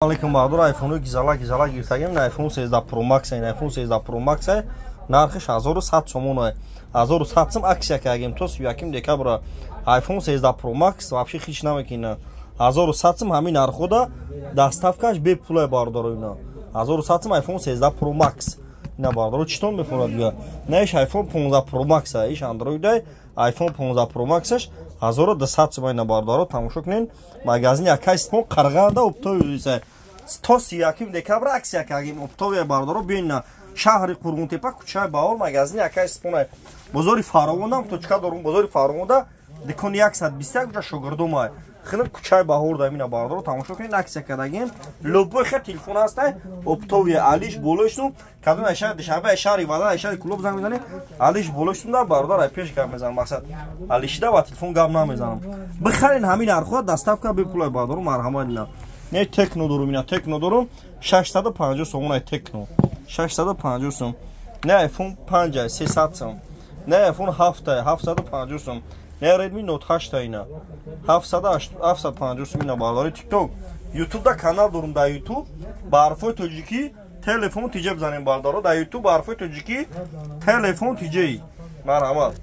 Алейкум бардор iPhone гизала гиртагим iPhone 13 Pro Max iPhone 13 Pro Max нархиш 1100 сомон 1100 сом аксия кардем то 31 декабр iPhone 13 Pro Max вообще хич намекина 1100 сом ҳамин нархода доставкаш бепул бардор ина 1100 сом iPhone 13 Pro Max ина бардор читон бефурад ё неш iPhone 15 Pro Max иш Android iPhone 15 Pro Max 1200 сом ина бардор тамошо кунин магазин якайст мо қарғанда оптои 131 декабр аксия кардем оптои бардор бина шаҳри Қурғунтепа кӯчаи Баҳор магазини якайст мо бозори Фаровонам точка дорум бозори Фаровонда дикони 121 ҷа шогирдумай хина кӯчаи Баҳор да мина бардор тамошо кунин аксия кардагем лобои хе телефон аст оптои алиш болоштум кадом ашар дишаба ашари вада ашари клуб зам мезани алиш болоштум да бардор ай пеш гап мезанам мақсад алишида ва телефон гап намезанам бихарин ҳамин архо доставка бепулай бардор марҳамат дина не Tekno дорум ина Tekno дорум 650 сом ай Tekno 650 сом не iPhone 5 300 сом не iPhone 7 750 сом не Redmi Note 8 ина 750 сом ина бардори TikTok YouTube да канал дорум да YouTube ба ҳарфои тоҷикӣ телефон тиҷа бизанем бардоро да YouTube ба ҳарфои тоҷикӣ телефон тиҷаи марҳамат